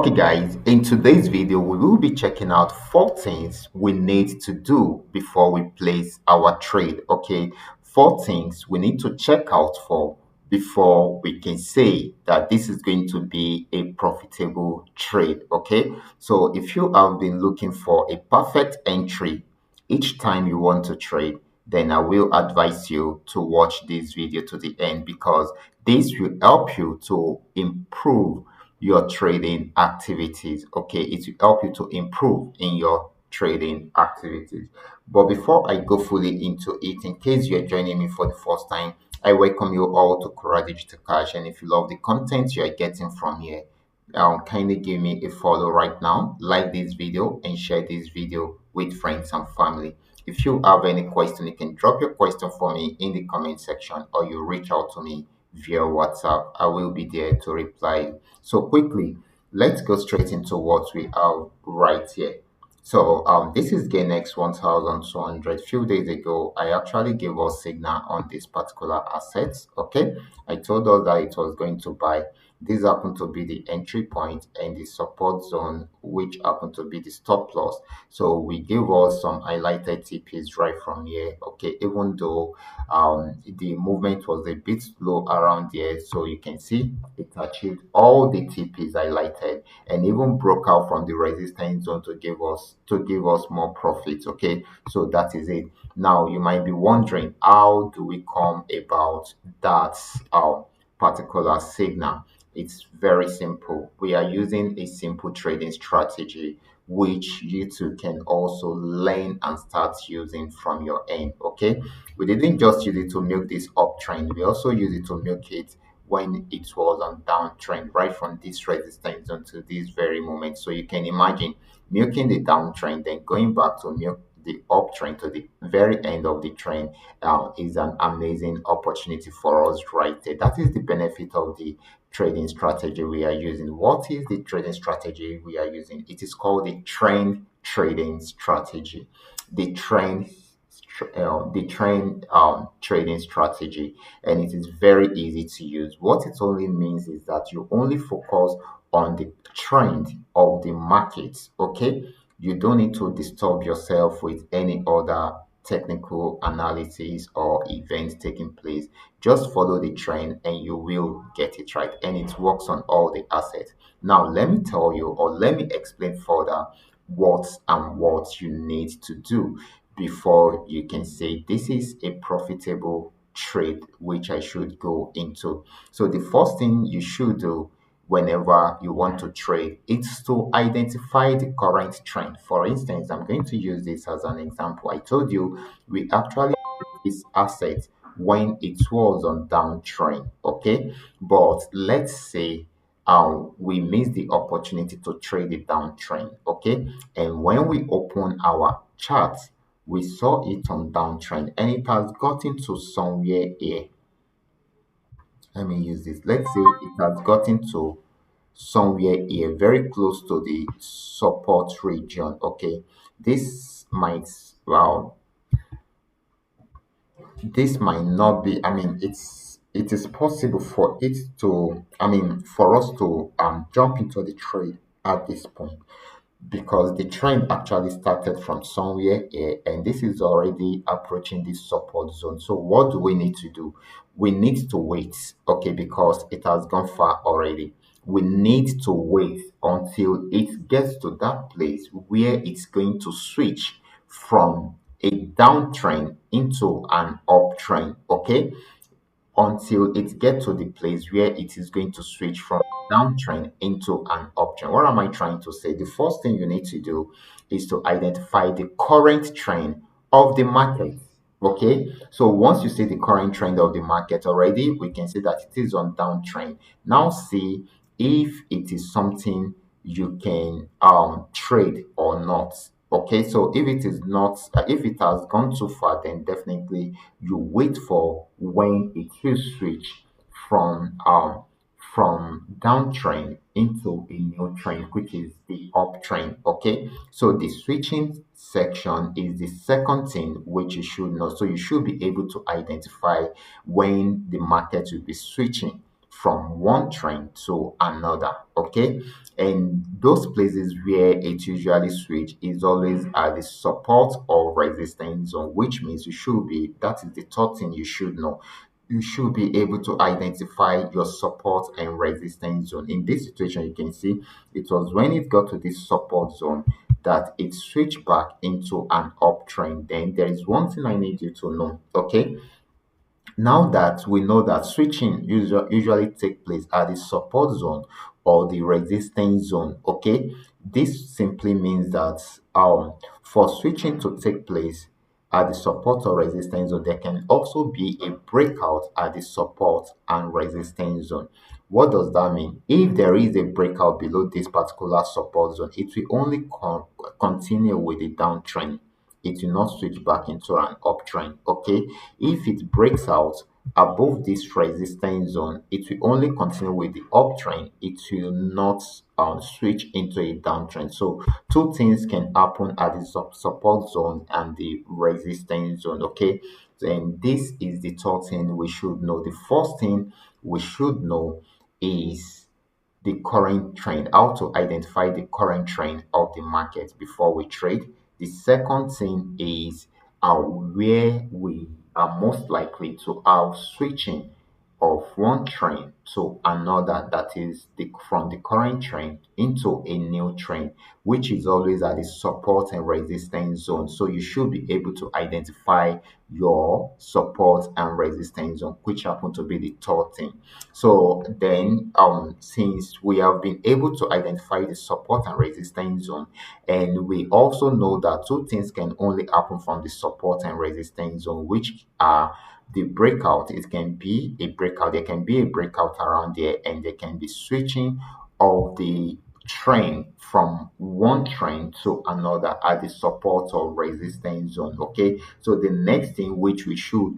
Okay, guys, in today's video, we will be checking out four things we need to do before we place our trade. Okay, four things we need to check out for before we can say that this is going to be a profitable trade. Okay, so if you have been looking for a perfect entry each time you want to trade, then I will advise you to watch this video to the end because this will help you to improve your trading activities. Okay, it will help you to improve in your trading activities. But before I go fully into it, in case you're joining me for the first time, I welcome you all to Qora Digital Cash. And if you love the content you are getting from here, kindly give me a follow right now, like this video, and share this video with friends and family. If you have any question, you can drop your question for me in the comment section or you reach out to me via WhatsApp. I will be there to reply. So quickly, let's go straight into what we have right here. So this is Ganex 1200. Few days ago, I actually gave us signal on this particular asset. Okay, I told us that it was going to buy. This happened to be the entry point and the support zone, which happened to be the stop loss. So we gave us some highlighted TPs right from here. Okay, even though the movement was a bit slow around here, so you can see it achieved all the TPs highlighted and even broke out from the resistance zone to give us more profits. Okay, so that is it. Now you might be wondering, how do we come about that particular signal? It's very simple. We are using a simple trading strategy which you too can also learn and start using from your end. Okay, we didn't just use it to milk this uptrend, we also use it to milk it when it was on downtrend, right from this resistance zone to this very moment. So you can imagine milking the downtrend, then going back to milk the uptrend to the very end of the trend is an amazing opportunity for us right there. That is the benefit of the trading strategy we are using. What is the trading strategy we are using? It is called the trend trading strategy. The trend trading strategy, and it is very easy to use. What it only means is that you only focus on the trend of the market. Okay, you don't need to disturb yourself with any other technical analysis or events taking place. Just follow the trend and you will get it right, and it works on all the assets. Now let me tell you, or let me explain further what you need to do before you can say this is a profitable trade which I should go into. So the first thing you should do whenever you want to trade is to identify the current trend. For instance, I'm going to use this as an example. I told you we actually this asset when it was on downtrend. Okay, but let's say we missed the opportunity to trade the downtrend. Okay, and when we open our chart, we saw it on downtrend and it has gotten to somewhere here. Let me use this. Let's say it has gotten to somewhere here, very close to the support region. Okay, this might, well, this might not be, it is possible for it to, for us to jump into the trade at this point, because the trend actually started from somewhere here and this is already approaching this support zone. So what do we need to do? We need to wait. Okay, because it has gone far already. We need to wait until it gets to that place where it's going to switch from a downtrend into an uptrend. Okay, until it gets to the place where it is going to switch from downtrend into an uptrend. What am I trying to say? The first thing you need to do is to identify the current trend of the market. Okay, so once you see the current trend of the market already, we can see that it is on downtrend. Now see if it is something you can trade or not. Okay, so if it is not, if it has gone too far, then definitely you wait for when it will switch from downtrend into a new trend, which is the uptrend. Okay, so the switching section is the second thing which you should know. So you should be able to identify when the market will be switching from one trend to another. Okay, and those places where it usually switch is always at the support or resistance zone, which means you should be, that is the third thing you should know. You should be able to identify your support and resistance zone. In this situation, you can see it was when it got to this support zone that it switched back into an uptrend. Then there is one thing I need you to know. Okay, now that we know that switching usually take place at the support zone or the resistance zone, okay, this simply means that for switching to take place at the support or resistance zone, there can also be a breakout at the support and resistance zone. What does that mean? If there is a breakout below this particular support zone, it will only continue with the downtrend. It will not switch back into an uptrend. Okay, if it breaks out above this resistance zone, it will only continue with the uptrend. It will not switch into a downtrend. So two things can happen at the support zone and the resistance zone. Okay, and this is the third thing we should know. The first thing we should know is the current trend, how to identify the current trend of the market before we trade. The second thing is where we are most likely to have switching of one trend to another, that is from the current trend into a new trend, which is always at the support and resistance zone. So you should be able to identify your support and resistance zone, which happen to be the third thing. So then, since we have been able to identify the support and resistance zone, and we also know that two things can only happen from the support and resistance zone, which are the breakout. It can be a breakout, there can be a breakout around there, and there can be switching of the trend from one trend to another at the support or resistance zone. Okay, so the next thing which we should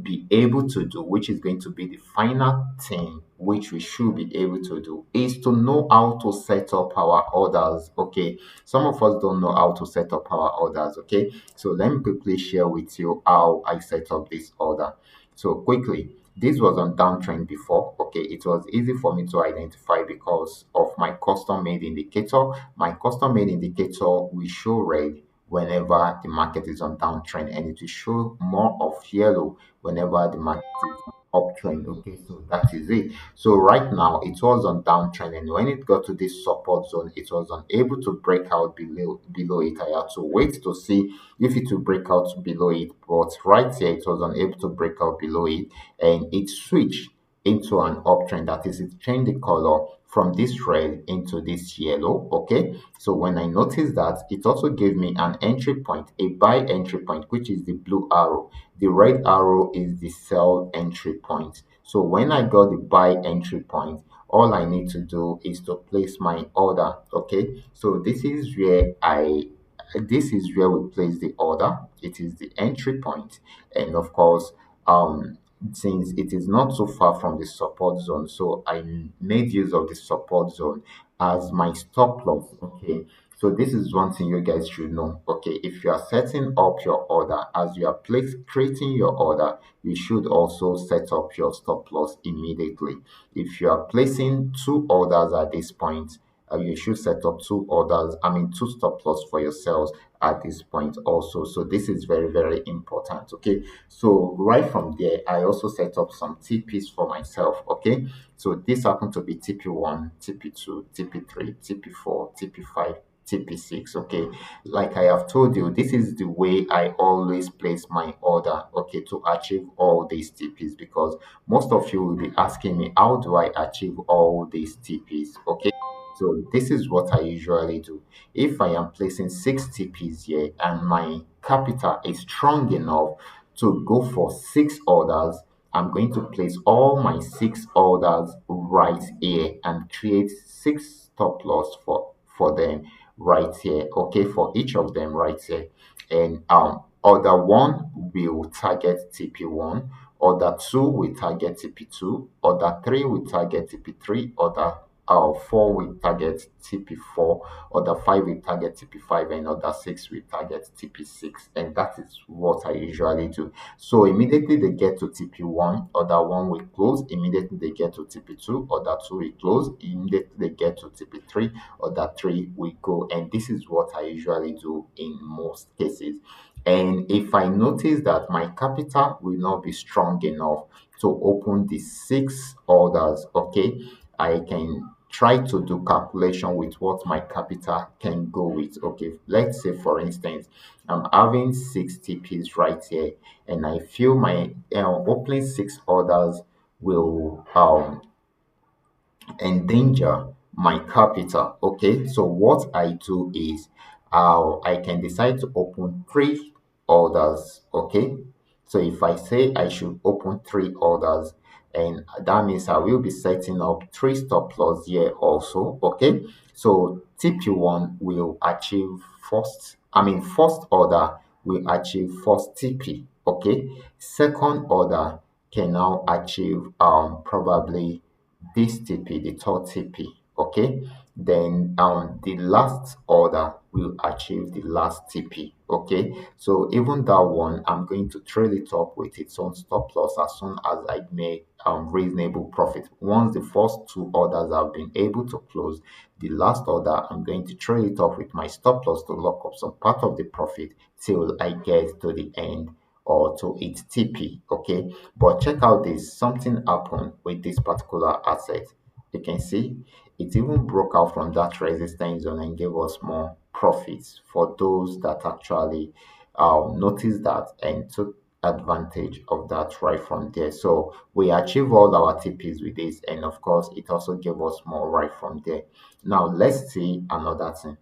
be able to do, which is going to be the final thing which we should be able to do, is to know how to set up our orders. Okay, some of us don't know how to set up our orders. Okay, so let me quickly share with you how I set up this order. So quickly, this was on downtrend before. Okay, it was easy for me to identify because of my custom made indicator. My custom made indicator will show red whenever the market is on downtrend, and it will show more of yellow whenever the market is uptrend. Okay, so that is it. So right now it was on downtrend, and when it got to this support zone, it was unable to break out below it. I had to wait to see if it will break out below it, but right here it was unable to break out below it, and it switched into an uptrend. That is, it changed the color from this red into this yellow. Okay, so when I noticed that, it also gave me an entry point, a buy entry point, which is the blue arrow. The red arrow is the sell entry point. So when I got the buy entry point, all I need to do is to place my order. Okay, so this is where we place the order. It is the entry point, and of course, since it is not so far from the support zone, so I made use of the support zone as my stop loss. Okay, so this is one thing you guys should know. Okay, if you are setting up your order, as you are creating your order, you should also set up your stop loss immediately. If you are placing two orders at this point, you should set up two orders, two stop loss for yourselves at this point also. So this is very, very important. Okay, so right from there, I also set up some TPs for myself. Okay, so this happened to be TP1, TP2, TP3, TP4, TP5, TP6. Okay, like I have told you, this is the way I always place my order, okay, to achieve all these TPs, because most of you will be asking me, how do I achieve all these TPs? Okay, so this is what I usually do. If I am placing 6 TPs here and my capital is strong enough to go for 6 orders, I'm going to place all my 6 orders right here and create 6 stop loss for them right here. Okay, for each of them right here. And order one will target TP1, order two will target TP2, order three will target TP3, order 4 week target TP4, other 5 week target TP5, and other 6 week target TP6. And that is what I usually do. So immediately they get to TP1, other 1 week close. Immediately they get to TP2, other 2 week close. Immediately they get to TP3, other 3 week go. And this is what I usually do in most cases. And if I notice that my capital will not be strong enough to open the 6 orders, okay, I can try to do calculation with what my capital can go with. Okay, let's say for instance, I'm having 6 TPs right here, and I feel my opening 6 orders will endanger my capital. Okay, so what I do is I can decide to open 3 orders. Okay, so if I say I should open 3 orders, and that means I will be setting up 3 stop loss here also. Okay, so TP1 will achieve first order will achieve first TP. Okay, second order can now achieve probably this TP, the third TP, okay? Then the last order will achieve the last TP, okay? So even that one, I'm going to trail it up with its own stop loss as soon as I make reasonable profit. Once the first 2 orders have been able to close, the last order, I'm going to trail it up with my stop loss to lock up some part of the profit till I get to the end or to its TP, okay? But check out this, something happened with this particular asset. You can see it even broke out from that resistance zone and gave us more profits for those that actually noticed that and took advantage of that right from there. So we achieved all our TPs with this, and of course, it also gave us more right from there. Now, let's see another thing.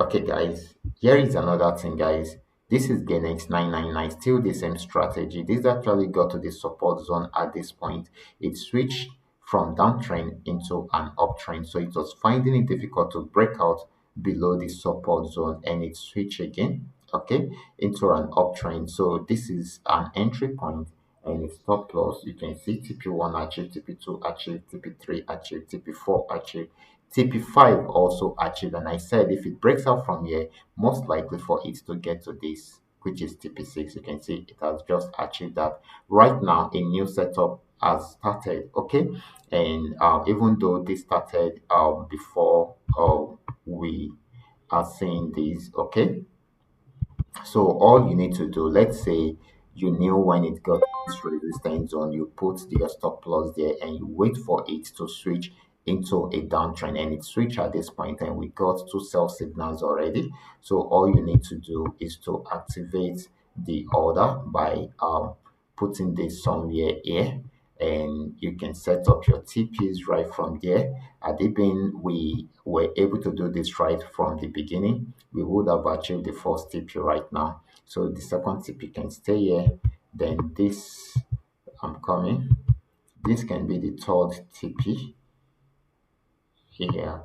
Okay, guys, here is another thing, guys. This is Ganex 999, still the same strategy. This actually got to the support zone at this point. It switched from downtrend into an uptrend, so it was finding it difficult to break out below the support zone, and it switched again, okay, into an uptrend. So this is an entry point and its stop loss. You can see TP1 achieve, TP2 achieve, TP3 achieve, TP4 achieve, TP5 also achieved. And I said if it breaks out from here, most likely for it to get to this, which is TP6. You can see it has just achieved that. Right now, a new setup has started, okay? And even though this started before we are seeing this, okay? So all you need to do, let's say you knew when it got this resistance zone, you put your stop loss there and you wait for it to switch into a downtrend, and it switched at this point and we got 2 sell signals already. So all you need to do is to activate the order by putting this somewhere here, and you can set up your TPs right from there. Had it been we were able to do this right from the beginning, we would have achieved the first TP right now. So the second TP can stay here. Then this, I'm coming. This can be the third TP here.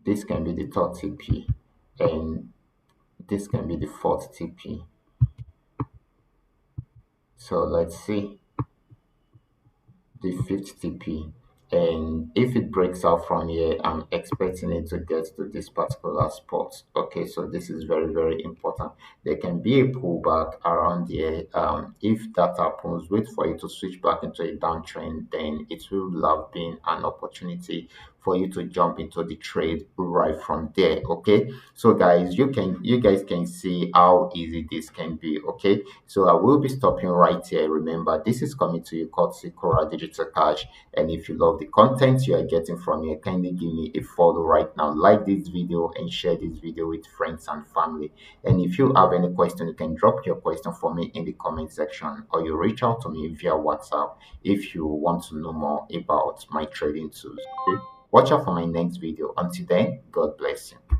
This can be the third TP, and this can be the fourth TP. So let's see the fifth TP. And if it breaks out from here, I'm expecting it to get to this particular spot. Okay, so this is very, very important. There can be a pullback around here. If that happens, wait for it to switch back into a downtrend, then it will have been an opportunity for you to jump into the trade right from there. Okay, so guys, you guys can see how easy this can be. Okay, so I will be stopping right here. Remember, this is coming to you courtesy Qora Digital Cash. And if you love the content you are getting from here, kindly give me a follow right now. Like this video and share this video with friends and family. And if you have any question, you can drop your question for me in the comment section, or you reach out to me via WhatsApp if you want to know more about my trading tools. Okay? Watch out for my next video. Until then, God bless you.